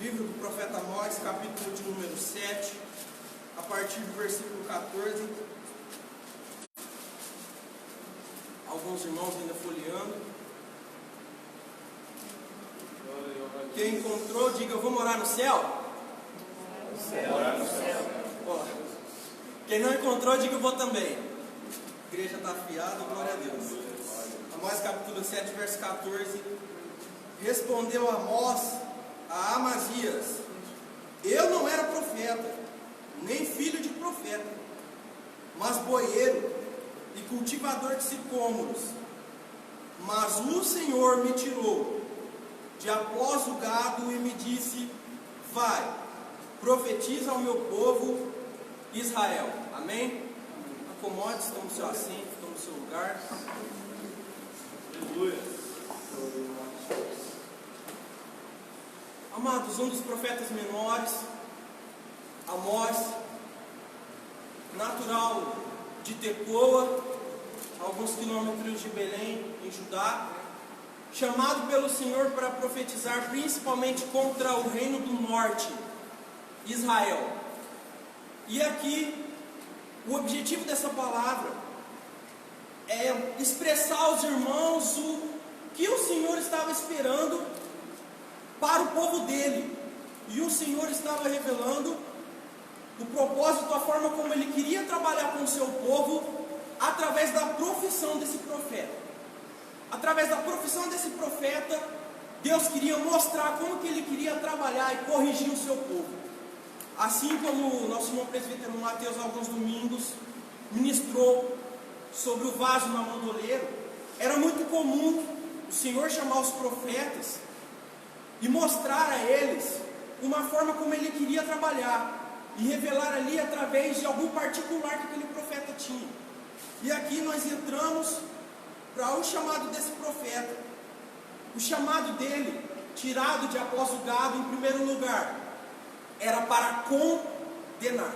Livro do profeta Amós, capítulo de número 7, a partir do versículo 14. Alguns irmãos ainda folheando. Quem encontrou, diga: eu vou morar no céu. Morar no céu. Ó, quem não encontrou, diga: eu vou também. A igreja está afiada, glória a Deus. Amós capítulo 7, verso 14. Respondeu Amós a Amazias: eu não era profeta, nem filho de profeta, mas boieiro e cultivador de sicômoros. Mas o Senhor me tirou de após o gado e me disse: vai, profetiza ao meu povo Israel. Amém? Acomode-se, tome o seu assento, tome o seu lugar. Aleluia. Amados, um dos profetas menores, Amós, natural de Tecoa, alguns quilômetros de Belém, em Judá, chamado pelo Senhor para profetizar principalmente contra o reino do norte, Israel. E aqui, o objetivo dessa palavra é expressar aos irmãos o que o Senhor estava esperando para o povo dele. E o Senhor estava revelando o propósito, a forma como ele queria trabalhar com o seu povo, através da profissão desse profeta. Através da profissão desse profeta, Deus queria mostrar como que ele queria trabalhar e corrigir o seu povo. Assim como o nosso irmão presbítero Mateus, alguns domingos, ministrou sobre o vaso na mão do oleiro, era muito comum o Senhor chamar os profetas e mostrar a eles uma forma como ele queria trabalhar, e revelar ali através de algum particular que aquele profeta tinha. E aqui nós entramos para o chamado desse profeta. O chamado dele, tirado de após o gado, em primeiro lugar, era para condenar.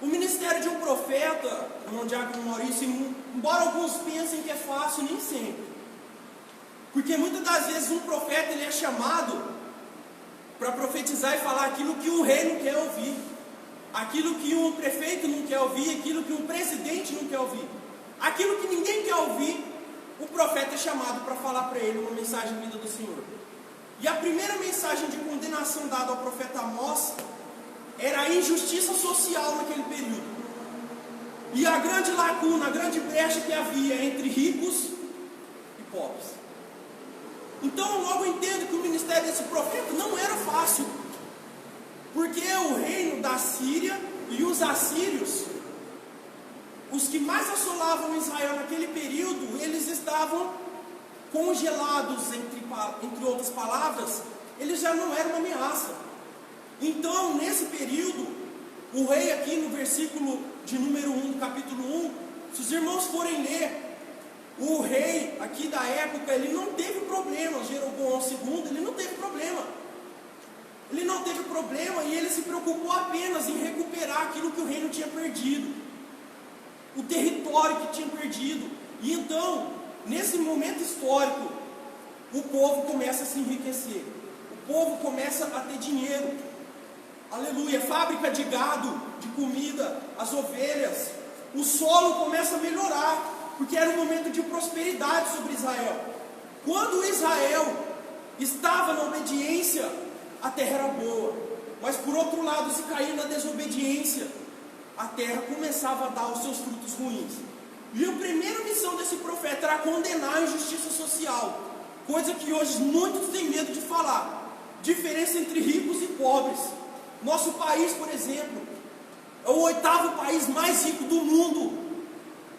O ministério de um profeta, irmão Diácono Maurício, embora alguns pensem que é fácil, nem sempre. Porque muitas das vezes um profeta ele é chamado para profetizar e falar aquilo que o rei não quer ouvir, aquilo que um prefeito não quer ouvir, aquilo que um presidente não quer ouvir, aquilo que ninguém quer ouvir. O profeta é chamado para falar para ele uma mensagem vinda do Senhor. E a primeira mensagem de condenação dada ao profeta Amós era a injustiça social naquele período, e a grande lacuna, a grande brecha que havia entre ricos e pobres. Então eu logo entendo que o ministério desse profeta não era fácil, porque o reino da Síria e os assírios, os que mais assolavam Israel naquele período, eles estavam congelados, entre outras palavras, eles já não eram uma ameaça. Então nesse período, o rei aqui no versículo de número 1 do capítulo 1, se os irmãos forem ler, o rei aqui da época, ele não teve problema. Jeroboão II, ele não teve problema. Ele não teve problema e ele se preocupou apenas em recuperar aquilo que o reino tinha perdido, o território que tinha perdido. E então, nesse momento histórico, o povo começa a se enriquecer, o povo começa a ter dinheiro. Aleluia, fábrica de gado, de comida, as ovelhas, o solo começa a melhorar, porque era um momento de prosperidade sobre Israel. Quando Israel estava na obediência, a terra era boa. Mas por outro lado, se caía na desobediência, a terra começava a dar os seus frutos ruins. E a primeira missão desse profeta era condenar a injustiça social, coisa que hoje muitos têm medo de falar. Diferença entre ricos e pobres. Nosso país, por exemplo, é o 8º país mais rico do mundo,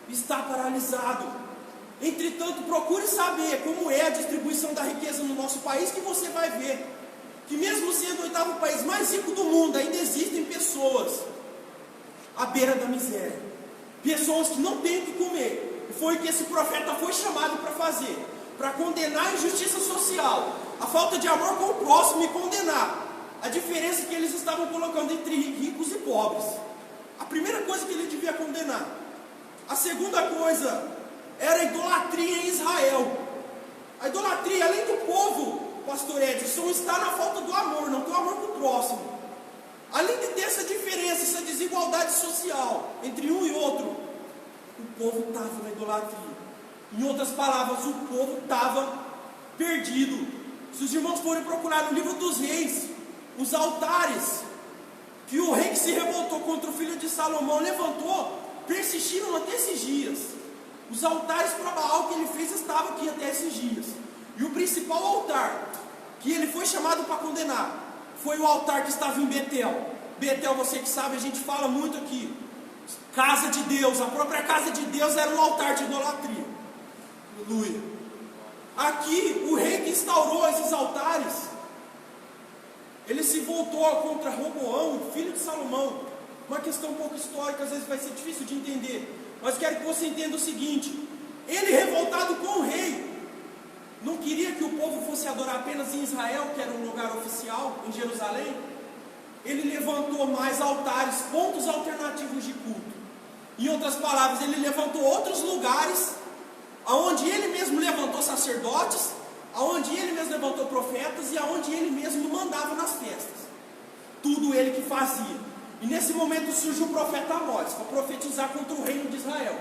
está paralisado. Entretanto, procure saber como é a distribuição da riqueza no nosso país, que você vai ver que mesmo sendo o 8º país mais rico do mundo, ainda existem pessoas à beira da miséria, pessoas que não têm o que comer. E foi o que esse profeta foi chamado para fazer, para condenar a injustiça social, a falta de amor com o próximo, e condenar a diferença que eles estavam colocando entre ricos e pobres. A primeira coisa que ele devia condenar. A segunda coisa era a idolatria em Israel. A idolatria, além do povo pastor Edson, está na falta do amor, não tem o amor para o próximo. Além de ter essa diferença, essa desigualdade social entre um e outro, o povo estava na idolatria. Em outras palavras, o povo estava perdido. Se os irmãos forem procurar no livro dos reis, os altares que o rei que se revoltou contra o filho de Salomão levantou, persistiram até esses dias. Os altares para Baal que ele fez estavam aqui até esses dias. E o principal altar que ele foi chamado para condenar foi o altar que estava em Betel. Betel, você que sabe, a gente fala muito aqui. Casa de Deus, a própria casa de Deus era um altar de idolatria. Aleluia. Aqui, o rei que instaurou esses altares, ele se voltou contra Roboão, filho de Salomão. Uma questão um pouco histórica, às vezes vai ser difícil de entender, mas quero que você entenda o seguinte: ele, revoltado com o rei, não queria que o povo fosse adorar apenas em Israel, que era um lugar oficial, em Jerusalém. Ele levantou mais altares, pontos alternativos de culto. Em outras palavras, ele levantou outros lugares, aonde ele mesmo levantou sacerdotes, aonde ele mesmo levantou profetas e aonde ele mesmo mandava nas festas. Tudo ele que fazia. E nesse momento surge o profeta Amós para profetizar contra o reino de Israel,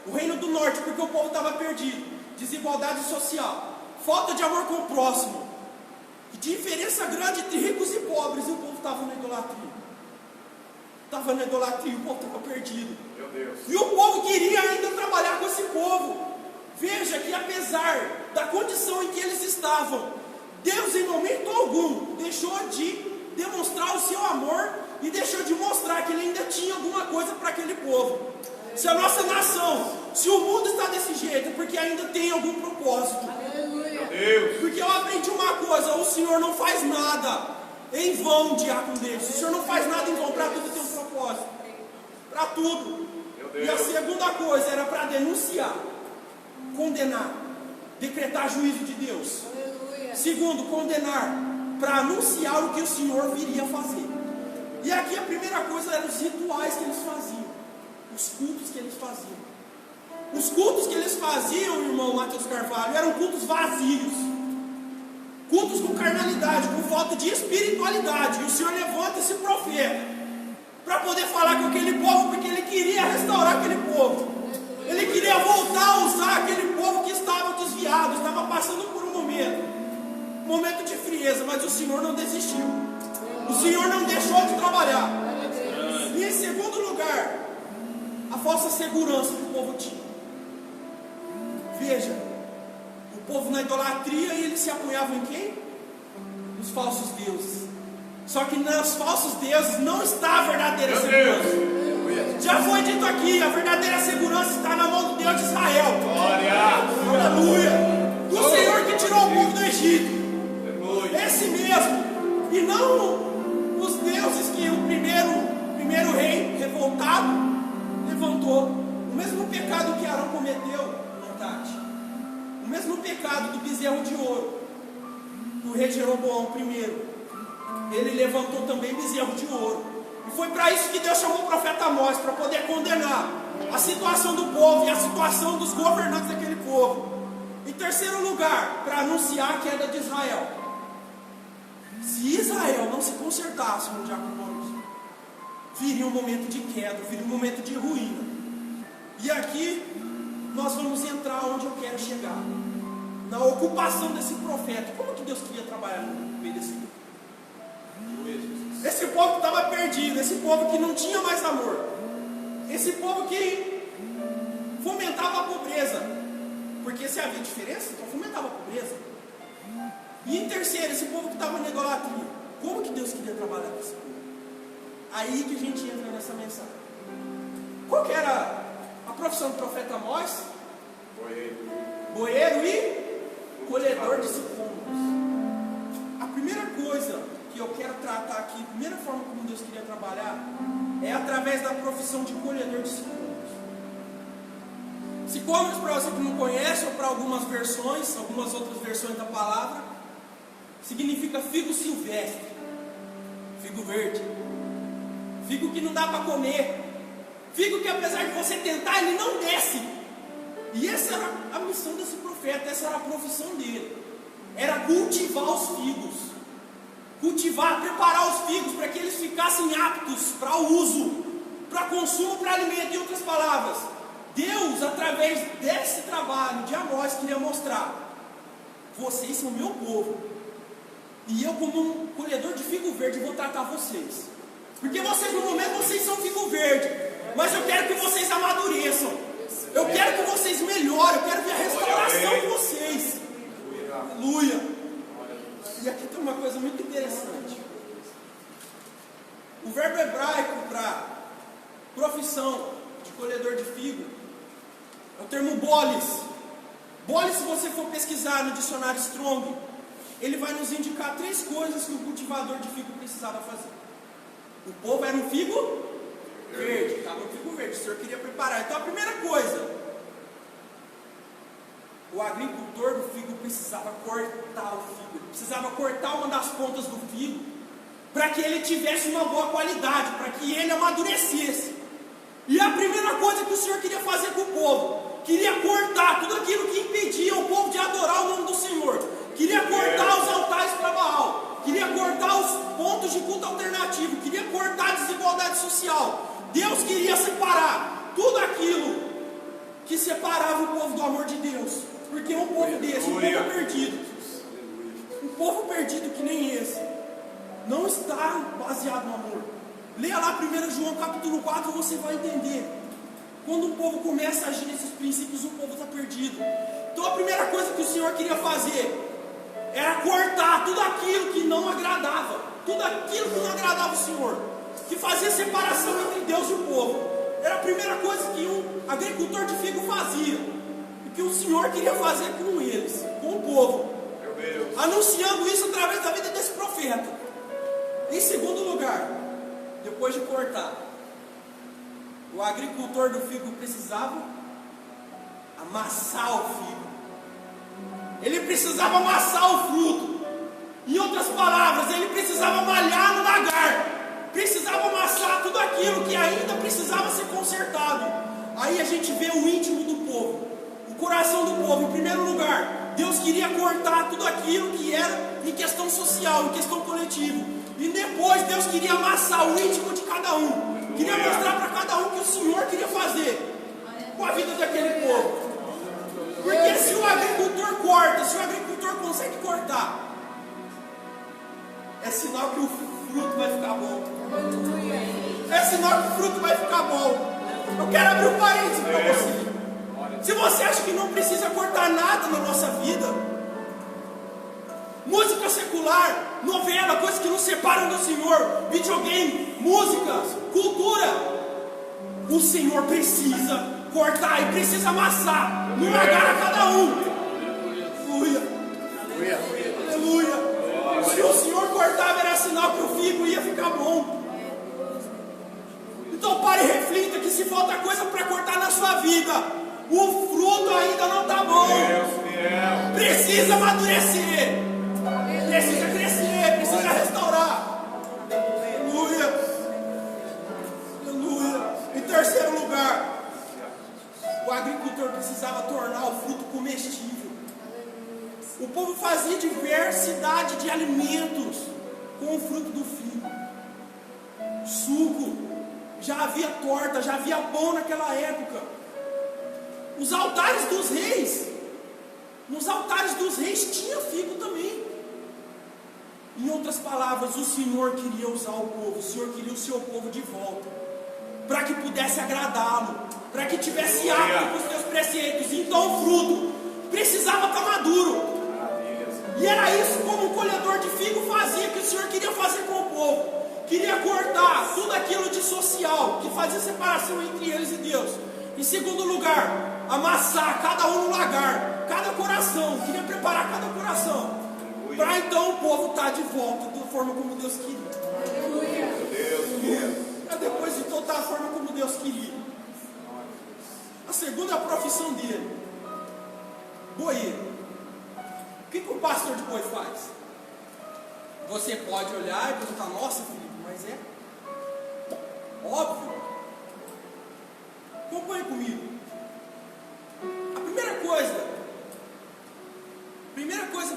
o reino do norte, porque o povo estava perdido. Desigualdade social, falta de amor com o próximo, diferença grande entre ricos e pobres. E o povo estava na idolatria. Estava na idolatria, o povo estava perdido. Meu Deus. E o povo queria ainda trabalhar com esse povo. Veja que apesar da condição em que eles estavam, Deus em momento algum deixou de demonstrar o seu amor e deixou de mostrar que ele ainda tinha alguma coisa para aquele povo. Se a nossa nação, se o mundo está desse jeito, é porque ainda tem algum propósito. Meu Deus. Porque eu aprendi uma coisa: o Senhor não faz nada em vão, diácono deles. O Senhor não faz nada em vão, para tudo tem um propósito. Para tudo. E a segunda coisa era para denunciar, condenar, decretar juízo de Deus. Segundo, condenar, para anunciar o que o Senhor viria fazer. E aqui a primeira coisa eram os rituais que eles faziam, os cultos que eles faziam. Os cultos que eles faziam, irmão Matheus Carvalho, eram cultos vazios, cultos com carnalidade, com falta de espiritualidade. E o Senhor levanta esse profeta para poder falar com aquele povo, porque ele queria restaurar aquele povo. Ele queria voltar a usar aquele povo que estava desviado, estava passando por um momento de frieza, mas o Senhor não desistiu. O Senhor não deixou de trabalhar. E em segundo lugar, a falsa segurança que o povo tinha. Veja, o povo na idolatria, e eles se apoiavam em quem? Nos falsos deuses. Só que nos falsos deuses não está a verdadeira segurança. Já foi dito aqui, a verdadeira segurança está na mão do Deus de Israel. Glória! Aleluia! Do Senhor que tirou o povo do Egito. Esse mesmo. E não os deuses que o primeiro rei revoltado levantou. O mesmo pecado que Arão cometeu, o mesmo pecado do bezerro de ouro, do rei Jeroboão primeiro, ele levantou também bezerro de ouro. E foi para isso que Deus chamou o profeta Amós, para poder condenar a situação do povo e a situação dos governantes daquele povo. Em terceiro lugar, para anunciar a queda de Israel. Se Israel não se consertasse no diácono Maurício, viria um momento de queda, viria um momento de ruína. E aqui nós vamos entrar onde eu quero chegar, na ocupação desse profeta. Como que Deus queria trabalhar no meio desse povo? Esse povo que estava perdido, esse povo que não tinha mais amor, esse povo que fomentava a pobreza, porque se havia diferença, então fomentava a pobreza. E em terceiro, esse povo que estava na idolatria. Como que Deus queria trabalhar com esse povo? Aí que a gente entra nessa mensagem. Qual que era a profissão do profeta Amós? Boeiro e colhedor de sicômoros. A primeira coisa que eu quero tratar aqui, a primeira forma como Deus queria trabalhar, é através da profissão de colhedor de sicômoros. Sicômoros, para você que não conhece, ou para algumas versões, algumas outras versões da palavra, significa figo silvestre, figo verde, figo que não dá para comer, figo que apesar de você tentar, ele não desce. E essa era a missão desse profeta, essa era a profissão dele. era cultivar os figos. Cultivar, preparar os figos para que eles ficassem aptos para o uso, para consumo, para alimento. Em outras palavras, Deus, através desse trabalho de Amós, queria mostrar: vocês são meu povo, e eu, como um colhedor de figo verde, vou tratar vocês. Porque vocês, no momento, vocês são figo verde, mas eu quero que vocês amadureçam, eu quero que vocês melhorem, eu quero ver a restauração de vocês. Aleluia. E aqui tem uma coisa muito interessante. O verbo hebraico para profissão de colhedor de figo é o termo bolis. Bolis, se você for pesquisar no dicionário Strong, ele vai nos indicar 3 coisas que o cultivador de figo precisava fazer. O povo era um figo verde, estava um figo verde, o Senhor queria preparar. Então a primeira coisa, o agricultor do figo precisava cortar o figo, precisava cortar uma das pontas do figo, para que ele tivesse uma boa qualidade, para que ele amadurecesse. E a primeira coisa que o Senhor queria fazer com o povo, queria cortar tudo aquilo que impedia o povo de adorar o nome do Senhor, queria cortar os altares para Baal, queria cortar os pontos de culto alternativo, queria cortar a desigualdade social. Deus queria separar tudo aquilo que separava o povo do amor de Deus. Porque um povo desse, um povo perdido, um povo perdido que nem esse, não está baseado no amor. Leia lá 1 João capítulo 4, você vai entender. Quando o povo começa a agir nesses princípios, o povo está perdido. Então a primeira coisa que o Senhor queria fazer era cortar tudo aquilo que não agradava, tudo aquilo que não agradava o Senhor, que fazia separação entre Deus e o povo. Era a primeira coisa que um agricultor de figo fazia, que o Senhor queria fazer com eles, com o povo, anunciando isso através da vida desse profeta. Em segundo lugar, depois de cortar, o agricultor do figo precisava amassar o figo. Ele precisava amassar o fruto. Em outras palavras, ele precisava malhar no lagar, precisava amassar tudo aquilo que ainda precisava ser consertado. Aí a gente vê o íntimo do povo, o coração do povo. Em primeiro lugar, Deus queria cortar tudo aquilo que era em questão social, em questão coletiva. E depois Deus queria amassar o íntimo de cada um. Queria mostrar para cada um que o Senhor queria fazer com a vida daquele povo. Porque se o agricultor corta, se o agricultor consegue cortar, é sinal que o fruto vai ficar bom. É sinal que o fruto vai ficar bom. Eu quero abrir um parênteses para você. Se você acha que não precisa cortar nada na nossa vida, música secular, novela, coisas que nos separam do Senhor, videogame, músicas, cultura, o Senhor precisa cortar e precisa amassar no lagar a cada um. Aleluia. Aleluia. Se o Senhor cortava, era sinal que o figo ia ficar bom. Então pare e reflita que se falta coisa para cortar na sua vida, o fruto ainda não está bom. Precisa amadurecer, precisa crescer, precisa restaurar. Aleluia. Aleluia. Em terceiro lugar, o agricultor precisava tornar o fruto comestível. O povo fazia diversidade de alimentos com o fruto do figo. Suco, já havia torta, já havia pão naquela época. Os altares dos reis, nos altares dos reis tinha figo também. Em outras palavras, o Senhor queria usar o povo, o Senhor queria o seu povo de volta, para que pudesse agradá-lo, para que tivesse apto com os seus preceitos. Então o fruto precisava estar maduro. E era isso como o colhedor de figo fazia, que o Senhor queria fazer com o povo. Queria cortar tudo aquilo de social, que fazia separação entre eles e Deus. Em segundo lugar, amassar cada um no lagar, cada coração. Queria preparar cada coração, para então o povo estar de volta da forma como Deus queria. Depois de toda a forma como Deus queria. A segunda profissão dele, boeiro. O que o pastor de boi faz? Você pode olhar e perguntar: nossa, Felipe, mas é óbvio. Acompanhe comigo. A primeira coisa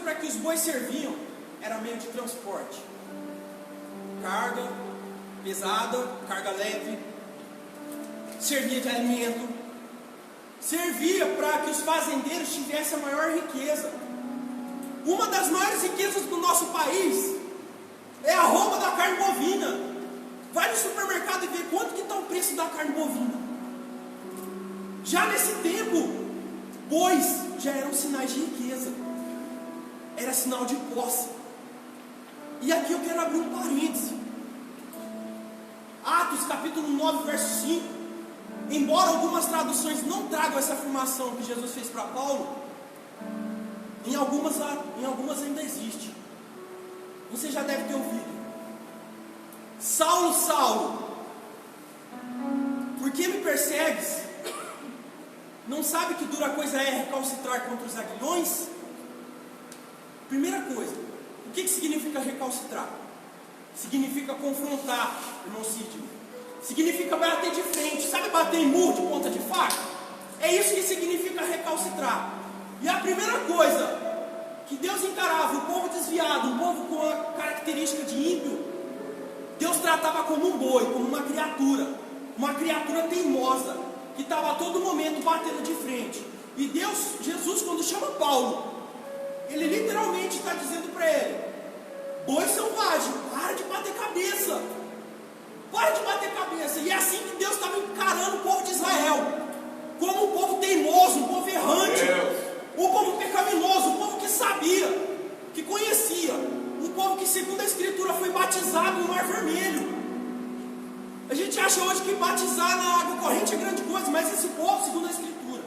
para que que os bois serviam era meio de transporte. Carga pesada, carga leve, servia de alimento, servia para que os fazendeiros tivessem a maior riqueza. Uma das maiores riquezas do nosso país é a roupa da carne bovina. Vai no supermercado e vê quanto que está o preço da carne bovina. Já nesse tempo, bois já eram sinais de riqueza, era sinal de posse. E aqui eu quero abrir um parêntese. Atos capítulo 9, verso 5. Embora algumas traduções não tragam essa afirmação que Jesus fez para Paulo, em algumas ainda existe. Você já deve ter ouvido: Saulo, Saulo, por que me persegues? Não sabe que dura coisa é recalcitrar contra os aguilhões? Primeira coisa, o que significa recalcitrar? Significa confrontar, irmão Cid. Significa bater de frente. Sabe bater em murro de ponta de faca? É isso que significa recalcitrar. E a primeira coisa que Deus encarava o povo desviado, um povo com a característica de ímpio, Deus tratava como um boi, como uma criatura teimosa, que estava a todo momento batendo de frente. E Jesus, quando chama Paulo, ele literalmente está dizendo para ele: boi selvagem, para de bater cabeça. Para de bater cabeça. E é assim que Deus estava encarando o povo de Israel, como um povo teimoso, um povo errante, um povo pecaminoso, um povo que sabia, que conhecia, um povo que, segundo a Escritura, foi batizado no Mar Vermelho. A gente acha hoje que batizar na água corrente é grande coisa, mas esse povo, segundo a Escritura,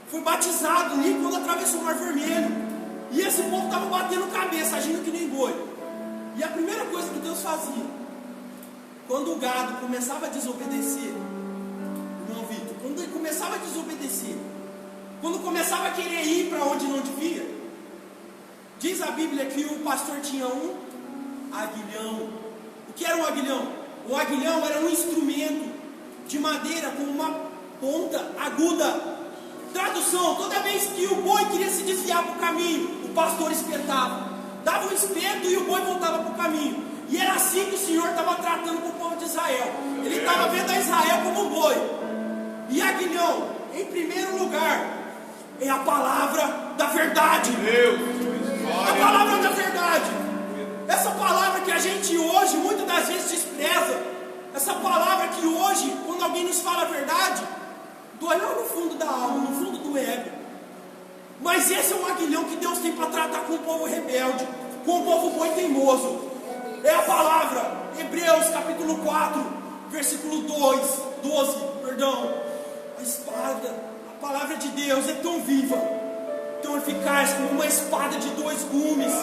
foi batizado ali quando atravessou o Mar Vermelho. E esse povo estava batendo cabeça, agindo que nem boi. E a primeira coisa que Deus fazia, quando o gado começava a desobedecer, irmão Vitor, quando ele começava a desobedecer, quando começava a querer ir para onde não devia, diz a Bíblia que o pastor tinha um aguilhão. O que era um aguilhão? O aguilhão era um instrumento de madeira com uma ponta aguda. Tradução: toda vez que o boi queria se desviar para o caminho, o pastor espetava, dava um espeto e o boi voltava para o caminho. E era assim que o Senhor estava tratando com o povo de Israel. Ele estava vendo a Israel como um boi. E aguilhão, em primeiro lugar, é a palavra da verdade. A palavra da verdade. Essa palavra que a gente hoje muitas das vezes despreza. Essa palavra que hoje, quando alguém nos fala a verdade, dói lá no fundo da alma, no fundo do ego. Mas esse é um aguilhão que Deus tem para tratar com o povo rebelde, com o povo boi teimoso. É a palavra, Hebreus capítulo 4, versículo 12, a espada, a palavra de Deus é tão viva, tão eficaz como uma espada de 2 gumes,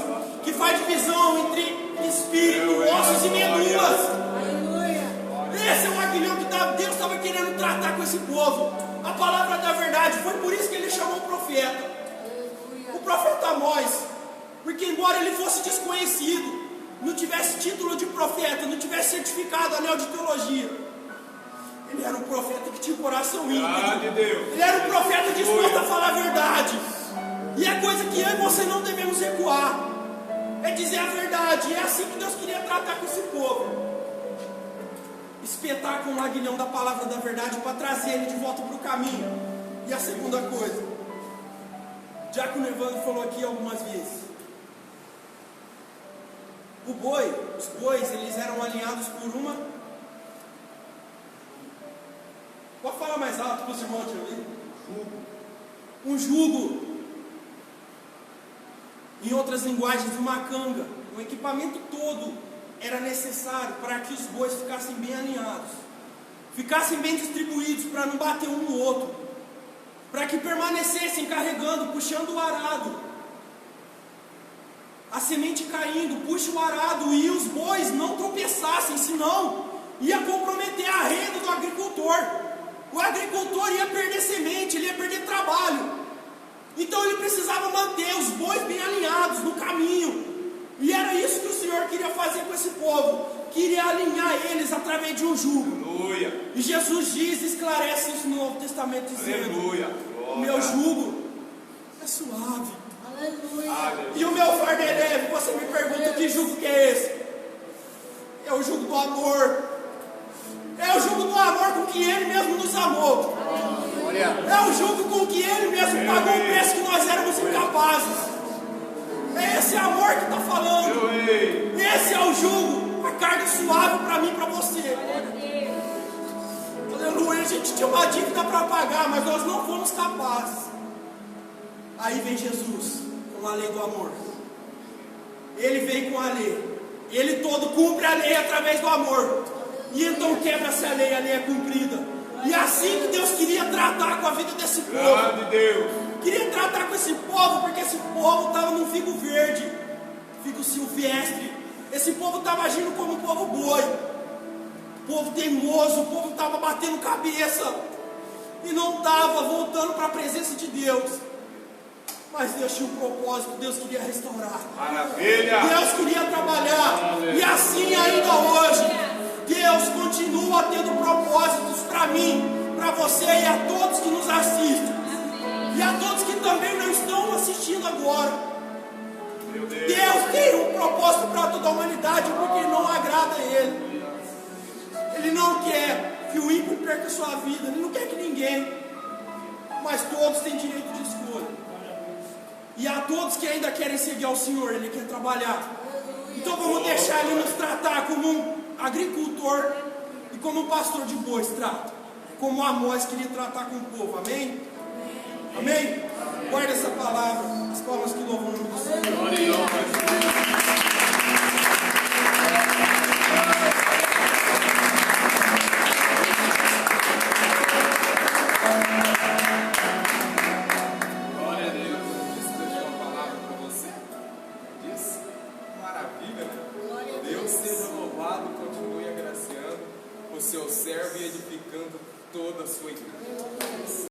que faz divisão entre espírito, ossos e medulas. Esse é um aguilhão que Deus estava querendo tratar com esse povo. A palavra da verdade, foi por isso que ele chamou o profeta Amós, porque embora ele fosse desconhecido, não tivesse título de profeta, não tivesse certificado, anel de teologia, ele era um profeta que tinha um coração íntegro. Ele era um profeta disposto a falar a verdade. E é coisa que eu e você não devemos recuar, é dizer a verdade. E é assim que Deus queria tratar com esse povo, espetar com o aguilhão da palavra da verdade para trazer ele de volta para o caminho. E a segunda coisa, Diácono Evandro falou aqui algumas vezes, os bois, eles eram alinhados por uma... Pode falar mais alto para os irmãos te ouvir? Um jugo. Em outras linguagens, uma canga. O equipamento todo era necessário para que os bois ficassem bem alinhados, ficassem bem distribuídos para não bater um no outro, para que permanecessem carregando, puxando o arado. A semente caindo, puxa o arado, e os bois não tropeçassem, senão ia comprometer a renda do agricultor. O agricultor ia perder semente, ele ia perder trabalho. Então ele precisava manter os bois bem alinhados no caminho. E era isso que o Senhor queria fazer com esse povo, queria alinhar eles através de um jugo. Aleluia. E Jesus diz, esclarece isso no Novo Testamento, dizendo: o meu jugo é suave. E o meu fardo é leve. Você me pergunta que jugo que é esse? É o jugo do amor. É o jugo do amor com que Ele mesmo nos amou. É o jugo com que Ele mesmo pagou o preço que nós éramos incapazes. É esse amor que está falando. Esse é o jugo, a carga suave para mim e para você. Aleluia, a gente tinha uma dívida para pagar, mas nós não fomos capazes. Aí vem Jesus com a lei do amor. Ele vem com a lei. Ele todo cumpre a lei através do amor. E então quebra-se a lei é cumprida. E é assim que Deus queria tratar com a vida desse povo. Queria tratar com esse povo, porque esse povo estava num figo verde, figo silvestre. Esse povo estava agindo como um povo boi, povo teimoso. O povo estava batendo cabeça e não estava voltando para a presença de Deus. Mas Deus tinha um propósito, Deus queria restaurar. Maravilha! Deus queria trabalhar. E assim ainda hoje, Deus continua tendo propósitos para mim, para você e a todos que nos assistem. E a todos que também não estão assistindo agora. Deus tem um propósito para toda a humanidade, porque não agrada a Ele. Ele não quer que o ímpio perca a sua vida. Ele não quer que ninguém. Mas todos têm direito de escolha. E a todos que ainda querem seguir ao Senhor, Ele quer trabalhar. Então vamos deixar Ele nos tratar como um agricultor e como um pastor de bois trata. Como Amós queria tratar com o povo. Amém? Amém? Guarda essa palavra. As palmas que louvam o nome do Senhor. Glória a Deus. Deixa uma palavra para você. Diz, maravilha, né? Deus seja louvado, continue agraciando o seu servo e edificando toda a sua igreja.